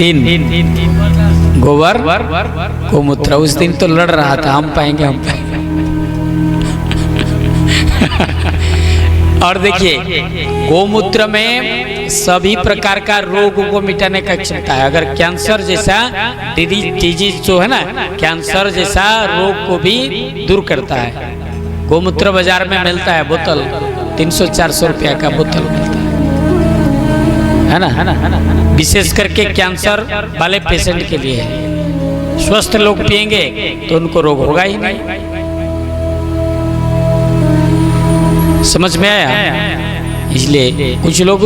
तीन गोबर गोमूत्र। उस दिन तो लड़ रहा था हम पाएंगे हम पाएंगे। और देखिए गोमूत्र में सभी प्रकार का रोग को मिटाने का क्षमता है। अगर कैंसर जैसा डिजीज जो है ना, कैंसर जैसा रोग को भी दूर करता है। गोमूत्र बाजार में मिलता है, बोतल 300-400 रुपया का बोतल मिलता है ना। विशेष करके कैंसर वाले पेशेंट के लिए है। स्वस्थ लोग पिएंगे तो उनको रोग होगा ही नहीं। समझ में आया? इसलिए कुछ लोग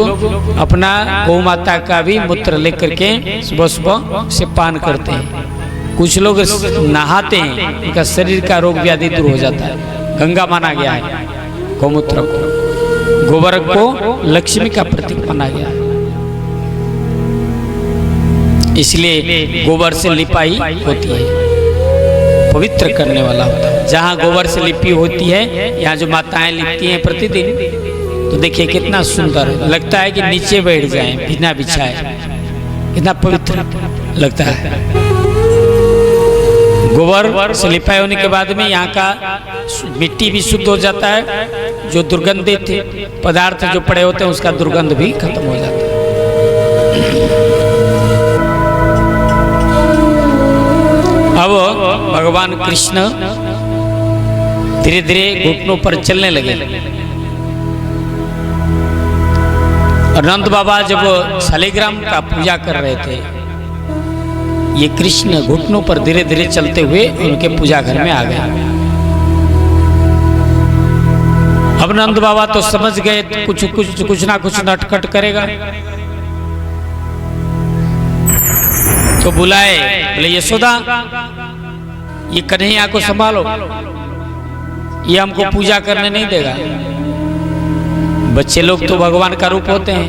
अपना गौ माता का भी मूत्र लेकर के सुबह सुबह से पान करते हैं। कुछ लोग नहाते हैं, उनका शरीर का रोग व्याधि दूर हो जाता है। गंगा माना गया है गौमूत्र को, गोबर को लक्ष्मी का प्रतीक माना गया है। इसलिए गोबर से लिपाई होती है, पवित्र करने वाला होता है। जहाँ गोबर से लिपि होती है, यहाँ जो माताएं लिपती हैं प्रतिदिन, तो देखिए कितना सुंदर लगता है कि नीचे बैठ जाएं बिना बिछाए, कितना पवित्र लगता है। गोबर से लिपाई होने के बाद में यहाँ का मिट्टी भी शुद्ध हो जाता है। जो दुर्गंधित पदार्थ जो पड़े होते हैं उसका दुर्गंध भी खत्म हो जाता है। अब भगवान कृष्ण धीरे धीरे घुटनों पर चलने लगे। और नंद बाबा जब शालिग्राम का पूजा कर रहे थे, ये कृष्ण घुटनों पर धीरे धीरे चलते हुए उनके पूजा घर में आ गए। अब नंद बाबा तो समझ गए कुछ ना कुछ नटखट करेगा, तो बुलाए, बोले यशोदा ये कन्हैया को संभालो, ये हमको पूजा करने नहीं देगा। बच्चे लोग तो भगवान का रूप होते हैं।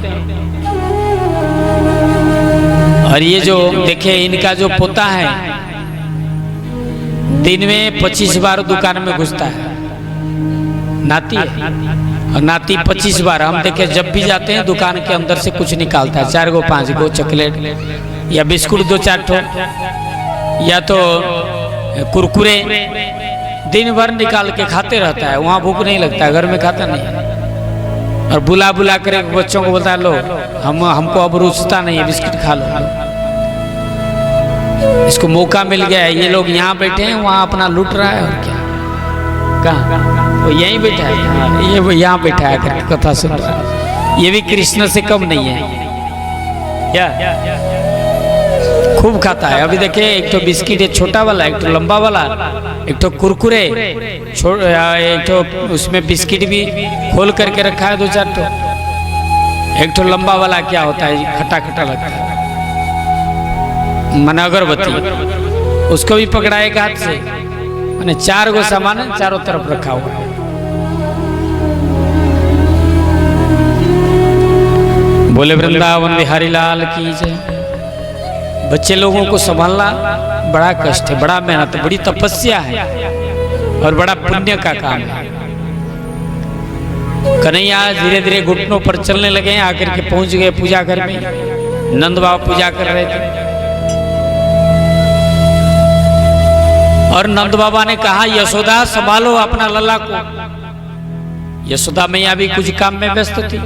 और ये जो देखे इनका जो पोता है, दिन में 25 बार दुकान में घुसता है। नाती है और नाती 25 बार, हम देखे जब भी जाते हैं दुकान के अंदर से कुछ निकालता है, 4 गो 5 गो चॉकलेट या बिस्कुट 2-4 ठो या तो कुरकुरे, दिन भर निकाल के खाते रहता है। वहाँ भूख नहीं लगता, घर में खाता नहीं। और बुला बुला कर बच्चों को बोलता है लो हमको अब रुचता नहीं है, बिस्किट खा लो। इसको मौका मिल गया है, ये लोग यहाँ बैठे हैं, वहाँ अपना लूट रहा है। और क्या, कहाँ वो यहीं बैठा है, ये यहाँ बैठा है करके कथा सुन रहा है। ये भी कृष्ण से कम नहीं है क्या, खूब खाता है। अभी देखिए एक तो बिस्किट है छोटा वाला, एक तो लंबा वाला, एक तो कुरकुरे, एक तो उसमें बिस्किट भी खोल करके रखा है 2-4 तो, एक तो लंबा वाला क्या होता है खट्टा खट्टा लगता है मन अगरबत्ती, उसको भी पकड़ाएगा हाथ से। मैंने 4 गो सामान चारों तरफ रखा हुआ है। बोले वृंदावन बिहारी लाल की जय। बच्चे लोगों को संभालना बड़ा कष्ट है, बड़ा मेहनत है, बड़ी तपस्या है और बड़ा पुण्य का काम है। कन्हैया धीरे धीरे घुटनों पर चलने लगे, आकर के पहुंच गए पूजा घर में। नंद बाबा पूजा कर रहे थे और नंद बाबा ने कहा यशोदा संभालो अपना लल्ला को। यशोदा मैया भी कुछ काम में व्यस्त थी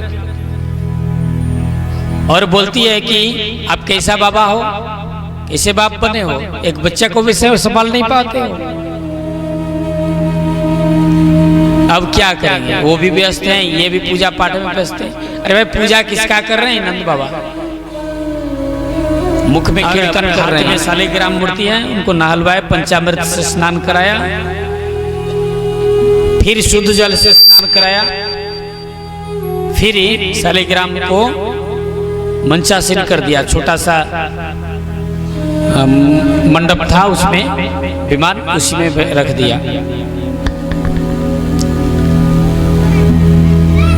और बोलती है कि आप कैसा बाबा हो, कैसे बाप बने हो, एक बच्चे को भी संभाल नहीं पाते हो। अब क्या करेंगे, वो भी व्यस्त हैं, ये भी पूजा पाठ में व्यस्त हैं। अरे भाई पूजा किसका कर रहे हैं नंद बाबा, मुख में कीर्तन कर रहे हैं। शालिग्राम मूर्ति है, उनको नहलवाए, पंचामृत से स्नान कराया, फिर शुद्ध जल से स्नान कराया, फिर शालिग्राम को मंचासीन कर दिया। छोटा सा मंडप था, उसमें विमान, उसी में रख दिया,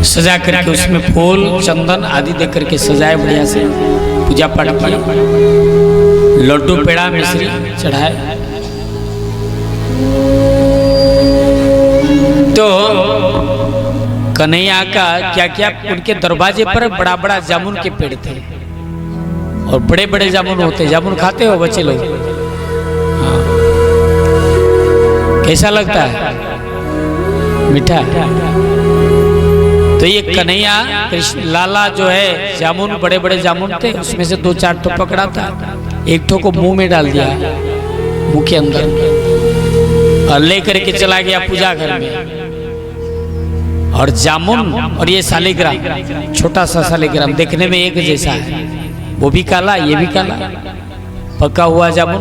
सजा करके उसमें फूल चंदन आदि दे करके सजाए, बढ़िया से पूजा पाठ किया, लड्डू पेड़ा मिश्री चढ़ाए। तो कन्हैया का क्या क्या, उनके दरवाजे पर बड़ा बड़ा जामुन के पेड़ थे और बड़े बड़े जामुन होते हैं। जामुन खाते हो बच्चे लोग? हाँ। कैसा लगता है? मीठा। तो ये कन्हैया कृष्ण लाला जो है जामुन, बड़े बड़े जामुन थे, उसमें से 2-4 ठो पकड़ा था, एक ठो को मुंह में डाल दिया, मुंह के अंदर, और लेकर के चला गया पूजा घर में। और जामुन और ये सालिग्राम, छोटा सा सालिग्राम देखने में एक जैसा है, वो भी काला ये भी काला, पका हुआ जामुन।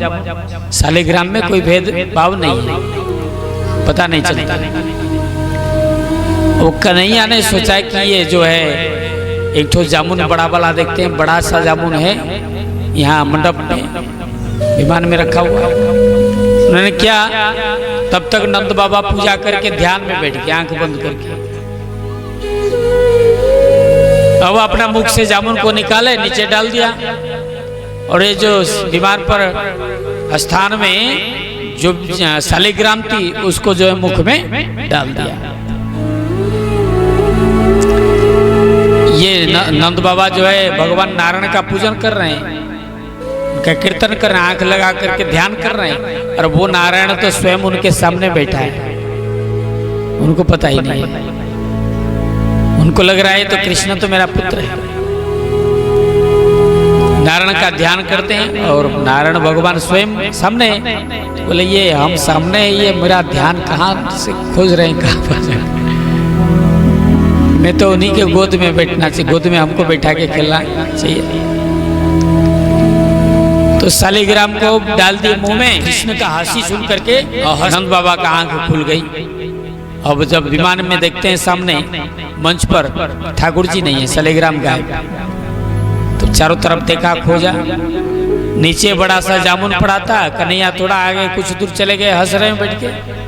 सालिग्राम में कोई भेद भाव नहीं है, पता नहीं चलता। वो कन्हैया ने सोचा कि ये जो है एक ठो जामुन बड़ा वाला देखते हैं, बड़ा सा जामुन है यहाँ मंडप में विमान में रखा हुआ। उन्होंने क्या, तब तक नंद बाबा पूजा करके ध्यान में बैठ गए आंख बंद करके। अब अपना मुख से जामुन को निकाले, नीचे डाल दिया, और ये जो विमान पर स्थान में जो सालिग्राम थी उसको जो है मुख में डाल दिया। ये नंद बाबा जो है भगवान नारायण का पूजन कर रहे हैं, उनका कीर्तन कर रहे हैं, आंख लगा करके ध्यान कर रहे हैं, और वो नारायण तो स्वयं उनके सामने बैठा है, उनको पता ही नहीं है। उनको लग रहा है तो कृष्ण तो मेरा पुत्र है। नारायण का ध्यान करते हैं और नारायण भगवान स्वयं सामने, बोले ये हम सामने है, ये मेरा ध्यान कहाँ से खोज रहे हैं, कहाँ पर जाए? मैं तो उन्हीं के गोद में बैठना चाहिए, गोद में हमको बैठा के खेलना चाहिए। तो सालिग्राम को डाल दिए मुंह में। कृष्ण का हंसी सुन करके नंद बाबा का आंख खुल गई। अब जब विमान में देखते हैं सामने मंच पर ठाकुर जी नहीं है, सालिग्राम गायब। तो चारों तरफ देखा, खोजा, नीचे बड़ा सा जामुन पड़ा था। कन्हैया थोड़ा आगे कुछ दूर चले गए, हंस रहे हैं बैठ के।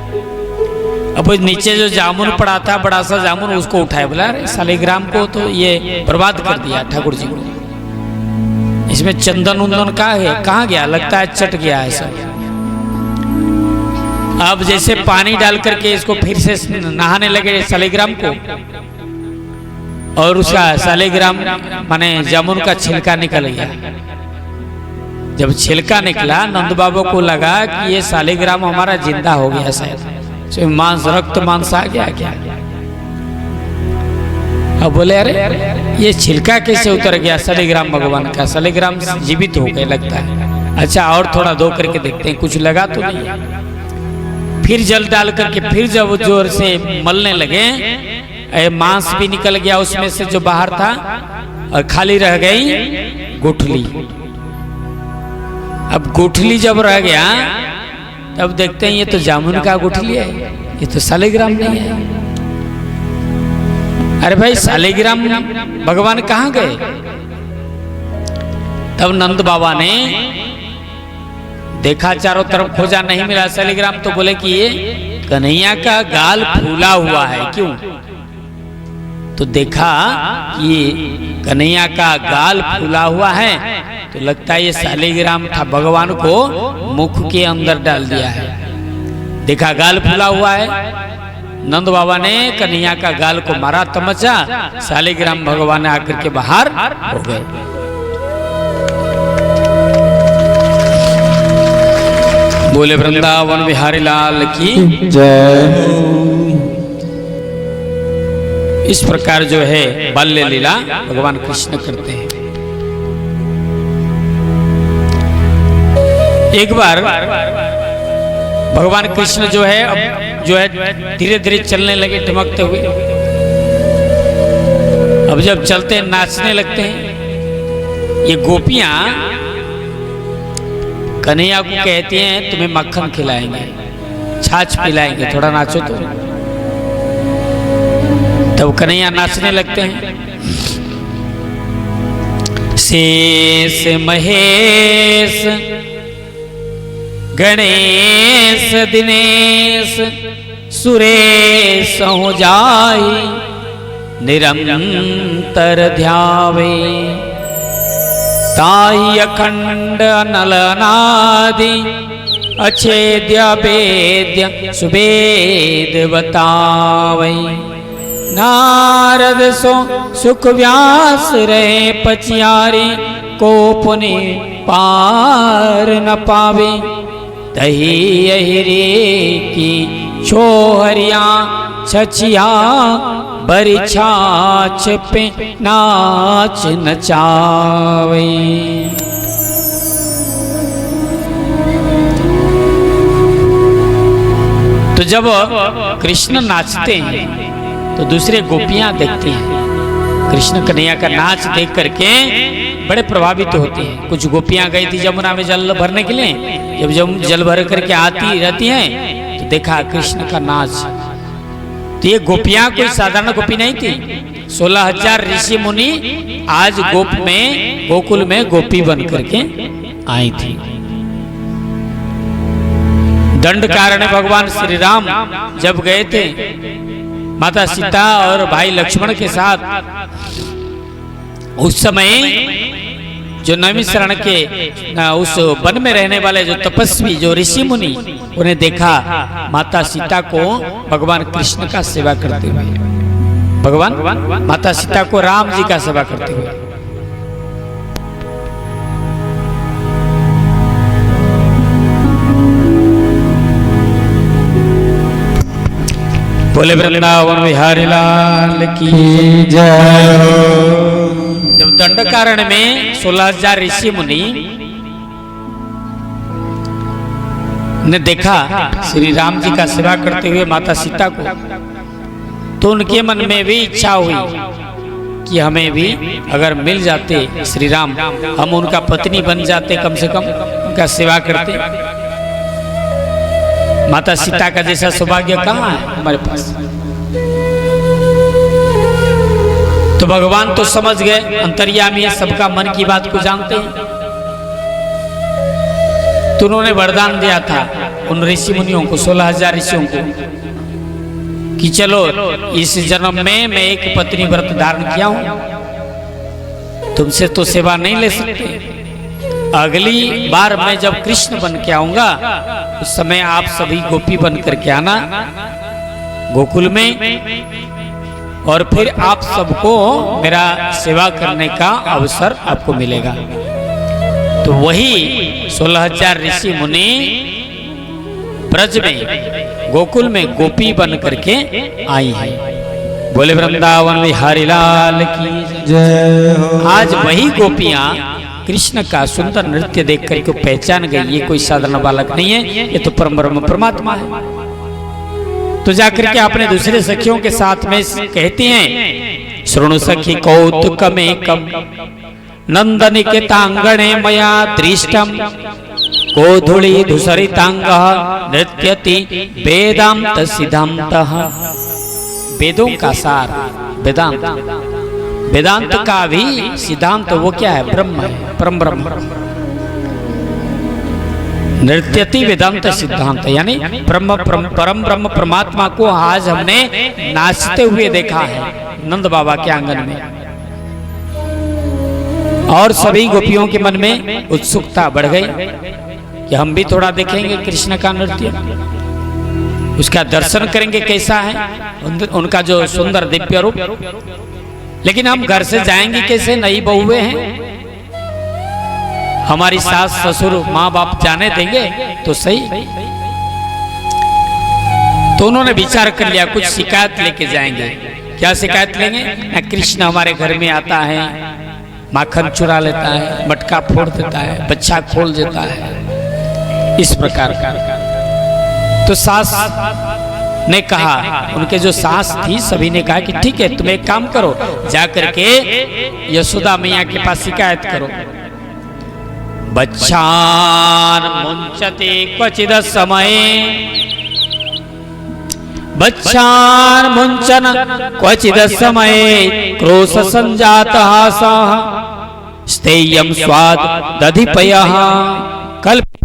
अब नीचे जो जामुन पड़ा था, बड़ा सा जामुन, उसको उठाए, बोला सालिग्राम को तो ये बर्बाद कर दिया ठाकुर जी को। इसमें चंदन उंदन कहाँ गया? लगता है चट गया है सब। अब जैसे पानी डाल करके इसको फिर से नहाने लगे सालिग्राम को, और उसका सालिग्राम माने जामुन का छिलका निकल गया। जब छिलका निकला, नंद बाबा को लगा कि ये सालिग्राम हमारा जिंदा हो गया, शायद मांस, रक्त मांस आ गया क्या? अब बोले अरे ये छिलका कैसे उतर गया सालिग्राम भगवान का? सालिग्राम जीवित हो गए लगता है। अच्छा और थोड़ा धो करके देखते हैं, कुछ लगा तो नहीं। फिर जल डाल करके फिर जब जोर से मलने लगे, मांस भी निकल गया उसमें से जो बाहर था, और खाली रह गई गुठली। अब गुठली जब रह गया, तब देखते हैं ये तो जामुन का गुठली है, ये तो सालिग्राम नहीं है। अरे भाई सालिग्राम भगवान कहाँ गए? तब नंद बाबा ने देखा, चारों तरफ खोजा, नहीं मिला सालिग्राम। तो बोले कि ये कन्हैया का गाल फूला हुआ है, क्यों? तो देखा कि कन्हैया का गाल फूला हुआ है, तो लगता है ये सालिग्राम था, भगवान को मुख के अंदर डाल दिया है। देखा गाल फूला हुआ है, नंद बाबा ने कन्हैया का गाल को मारा तमचा, सालिग्राम भगवान आकर के बाहर हो गए। बोले वृंदावन बिहारी लाल की जय। इस प्रकार जो है बाल्य लीला भगवान कृष्ण करते हैं। एक बार भगवान कृष्ण जो है धीरे धीरे चलने लगे, ढमकते हुए। अब जब चलते नाचने लगते हैं, ये गोपियां कन्हैया को कहती हैं तुम्हें मक्खन खिलाएंगे, छाछ पिलाएंगे, थोड़ा नाचो तो। तब कन्हैया नाचने लगते हैं। शेष महेश गणेश दिनेश सुरेश हो जाई, निरंतर ध्यावे, ताई अखंड अनल अनादि, अछेद्य वेद्य सुवेद बतावे। नारद सो सुख व्यास रहे पचियारी, को पुनि पार न पावे, दही अहिरे की छोहरिया छछिया बरी छाछ पे नाच नचावे। तो जब कृष्ण नाचते हैं तो दूसरे गोपियां देखती हैं, कृष्ण कन्हैया का नाच देख करके बड़े प्रभावित होते हैं। कुछ गोपियां गई थी यमुना में जल भरने के लिए, जब जल भर करके आती रहती हैं तो देखा कृष्ण का नाच। तो ये गोपियां कोई साधारण गोपी नहीं थी, 16,000 ऋषि मुनि आज गोकुल में गोपी बन करके आई थी। दंडकारण्य भगवान श्री राम जब गए थे माता सीता और भाई लक्ष्मण के साथ, उस समय जो नैमिषारण्य के उस वन में रहने वाले जो तपस्वी जो ऋषि मुनि, उन्हें देखा माता सीता को भगवान कृष्ण का सेवा करते हुए, भगवान माता सीता को राम जी का सेवा करते हुए। बोले वृंदावन बिहारी लाल की जय हो। जब दंडकारण्य में 16,000 ऋषि मुनि ने देखा श्री राम जी का सेवा करते हुए माता सीता को, तो उनके मन में भी इच्छा हुई कि हमें भी अगर मिल जाते श्री राम, हम उनका पत्नी बन जाते, कम से कम उनका सेवा करते। माता सीता का जैसा सौभाग्य कहाँ है हमारे पास। तो भगवान तो समझ गए, अंतर्यामी है, सबका मन की बात को जानते हैं। तो उन्होंने वरदान दिया था उन ऋषि मुनियों को, 16,000 ऋषियों को, कि चलो इस जन्म में मैं एक पत्नी व्रत धारण किया हूं, तुमसे तो सेवा नहीं ले सकते, अगली बार मैं जब कृष्ण बन के आऊंगा उस समय आप सभी गोपी बन करके आना गोकुल में, और फिर आप सबको मेरा सेवा करने का अवसर आपको मिलेगा। तो वही 16,000 ऋषि मुनि ब्रज में गोकुल में गोपी बन करके आई हैं। बोले वृंदावन बिहारी लाल की जय हो। आज वही गोपियां कृष्ण का सुंदर नृत्य देख करके पहचान गई, ये कोई साधारण बालक नहीं है, ये तो परम ब्रह्म परमात्मा है। तो जाकर के अपने दूसरे सखियों के साथ में कहती हैं, श्रृणु सखी कौतुकमेकम नंदनिकेतांगणे मया दृष्टम गोधूली धूसरितांगः नृत्यति वेदांत सिद्धांतः। वेदों का सार वेदांत, वेदांत का भी सिद्धांत वो क्या है? ब्रह्म है, परम ब्रह्म। नृत्यति वेदांत सिद्धांत यानी परम ब्रह्म परमात्मा को आज हमने नाचते हुए देखा है नंद बाबा के आंगन में, और सभी गोपियों के मन में उत्सुकता बढ़ गई कि हम भी थोड़ा देखेंगे कृष्ण का नृत्य, उसका दर्शन करेंगे कैसा है उनका जो सुंदर दिव्य रूप। लेकिन हम घर से जाएंगे कैसे? नई बहुएं हैं, हमारी सास ससुर माँ बाप जाने देंगे तो सही। तो उन्होंने विचार कर लिया कुछ शिकायत लेके जाएंगे। क्या शिकायत लेंगे? कृष्ण हमारे घर में आता है, माखन चुरा लेता है, मटका फोड़ देता है, बच्चा खोल देता है, इस प्रकार का। तो सास ने कहा, उनके जो सास थी सभी ने कहा कि ठीक है तुम एक काम करो, जाकर के यशोदा मैया के पास शिकायत करो। बच्चान मुंचते क्वचिद समय, बच्चान मुंचन क्वचिद समय क्रोश संजातः सः स्तेयं स्वाद दधिपयः कल्प